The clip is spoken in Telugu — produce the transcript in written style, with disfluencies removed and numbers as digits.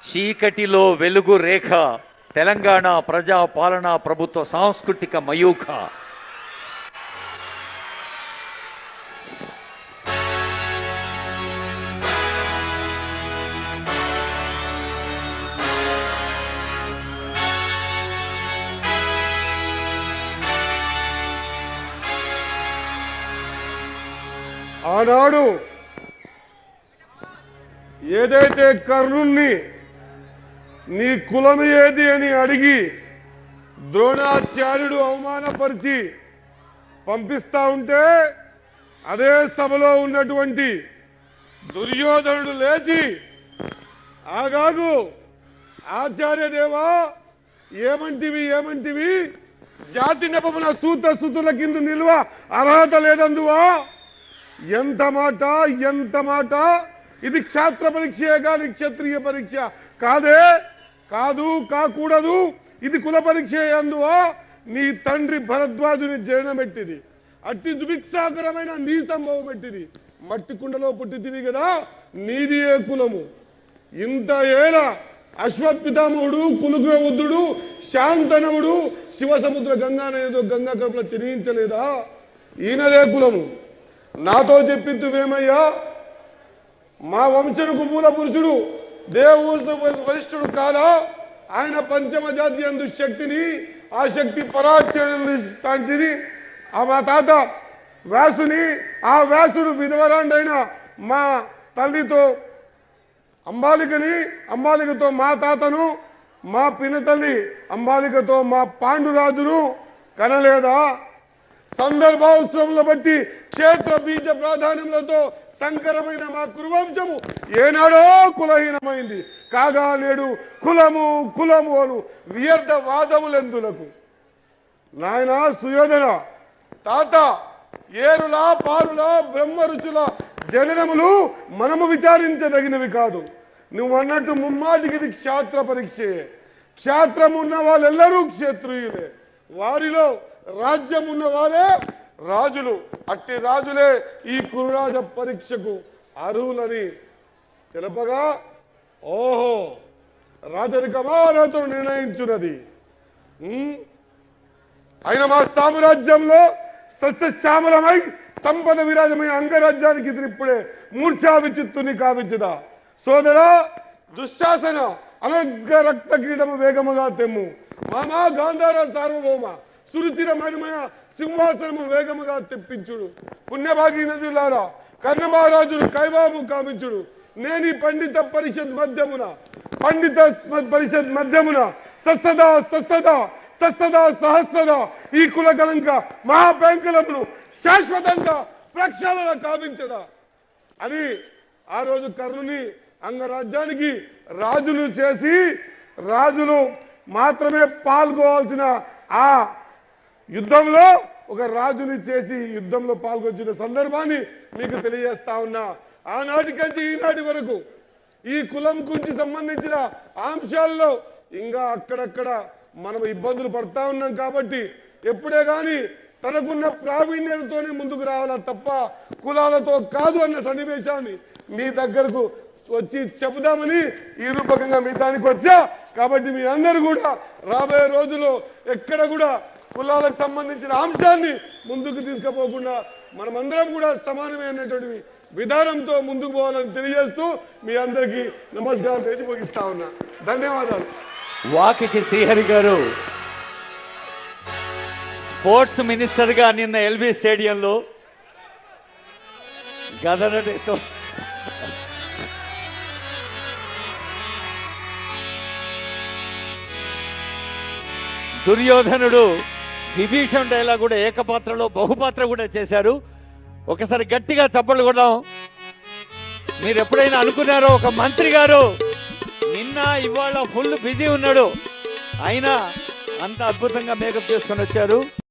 చీకటిలో వెలుగు రేఖ తెలంగాణ ప్రజా పాలనా ప్రభుత్వ సాంస్కృతిక మయూఖ. ఆనాడు ఏదైతే కర్ణుణ్ణి నీ కులం ఏది అని అడిగి ద్రోణాచార్యుడు అవమానపరిచి పంపిస్తా ఉంటే అదే సభలో ఉన్నటువంటి దుర్యోధనుడు లేచి, ఆగాగు ఆచార్యదేవా, ఏమంటివి జాతి నెపమున సూత స్థుతుల కింద నిల్వ అర్హత లేదందువా? ఎంత మాట! ఇది క్షాత్ర పరీక్షే కానీ క్షత్రియ పరీక్ష కాకూడదు. ఇది కుల పరీక్ష అందువా? నీ తండ్రి భరద్వాజుని జననమెట్టిది, అట్టి దుభిక్షాకరమైన నీ సంభవం పెట్టిది. మట్టి కుండలో పుట్టితివి కదా, నీది ఏ కులము? ఇంత ఏళ అశ్వత్పితామహుడు, కులుగ్రవుద్ధుడు, శాంతనవుడు శివసముద్ర గంగానేదో గంగా కడుపులో తిరిగించలేదా? ఈయనదే కులము. నాతో చెప్పింతువేమయ్యా? మా వంశనుకు మూల పురుషుడు దేవుడు వరిష్ఠుడు కాదా? ఆయన పంచమ జాతి అందు శక్తిని, ఆ శక్తి పరాచరిని మా తాత వ్యాసుని, ఆ వ్యాసుడు విధవరాండైన మా తల్లితో అంబాలికతో మా తాతను, మా పినతల్లి అంబాలికతో మా పాండురాజును కనలేదా? సందర్భావసరములను బట్టి క్షేత్ర బీజ ప్రాధాన్యములతో సంకరమైన మా కురువంశము ఏనాడో కులహీనమైంది కాగా నేడు కులము అను వ్యర్థ వాదములెందులకు? నాయన సుయోధన, తాత, ఏరులా పారులా బ్రహ్మరుచుల జననములు మనము విచారించదగినవి కాదు. నువ్వు అన్నట్టు ముమ్మాటికి ఇది క్షాత్ర పరీక్షే. క్షాత్రం ఉన్న వాళ్ళెల్లరూ క్షత్రియులే, వారిలో రాజ్యం ఉన్న వాళ్ళే రాజులు. అట్టి రాజులే ఈ కురురాజ పరీక్షకు అర్హులని తెలపగా, ఓహో రాజరికమానతను నిర్ణయించున్నది. అయిన మా సామ్రాజ్యంలో సస్యశ్యామలమై సంపద విరాజమైన అంగరాజ్యానికి ఇప్పుడే మూర్ఛా విచిత్తుని కావించదా? సోదరా, దుశ్శాసన అనగ్ర రక్త క్రీడము వేగముగా తెమ్ము. మామా గాంధార సార్వభౌమ సురుచిర మణిమయ సింహాసనము వేగముగా తెప్పించుడు. పుణ్యభాగి నదులారా, కర్ణమహారాజును కైవాము కామించుడు. నేని పండిత పరిషత్ మధ్యమున సస్తదా సహస్రద ఈ కుల కలంక మహాభయంకరమును శాశ్వతంగా ప్రక్షాళన కావించదా అని ఆ రోజు కర్ణుని అంగరాజ్యానికి రాజులు చేసి, రాజులు మాత్రమే పాల్గొవాల్సిన ఆ యుద్ధంలో ఒక రాజుని చేసి యుద్ధంలో పాల్గొచ్చిన సందర్భాన్ని మీకు తెలియజేస్తా ఉన్నా. ఆనాటి నుంచి ఈనాటి వరకు ఈ కులం గురించి సంబంధించిన అంశాల్లో ఇంకా అక్కడక్కడ మనం ఇబ్బందులు పడతా ఉన్నాం. కాబట్టి ఎప్పుడే కానీ తనకున్న ప్రావీణ్యతతోనే ముందుకు రావాలా తప్ప కులాలతో కాదు అన్న సన్నివేశాన్ని మీ దగ్గరకు వచ్చి చెబుదామని ఈ రూపకంగా మీ దానికి వచ్చా. కాబట్టి మీ అందరూ కూడా రాబోయే రోజుల్లో ఎక్కడ కూడా కులాలకు సంబంధించిన అంశాన్ని ముందుకు తీసుకుపోకుండా మనమందరం కూడా సమానమైనటువంటి విధానంతో ముందుకు పోవాలని తెలియజేస్తూ మీ అందరికీ నమస్కారం చేసి ముగిస్తా ఉన్నా. ధన్యవాదాలు. వాకిటి శ్రీహరి గారు స్పోర్ట్స్ మినిస్టర్ గా నిన్న ఎల్బీ స్టేడియంలో గదరతో దుర్యోధనుడు విభీషణ్ డైలాగ్ కూడా ఏకపాత్రలో బహుపాత్ర కూడా చేశారు. ఒకసారి గట్టిగా చప్పట్లు కొడదాం. మీరు ఎప్పుడైనా అనుకున్నారో ఒక మంత్రి గారు నిన్న ఇవాళ ఫుల్ బిజీ ఉన్నాడు, అయినా అంత అద్భుతంగా మేకప్ చేసుకొని వచ్చారు.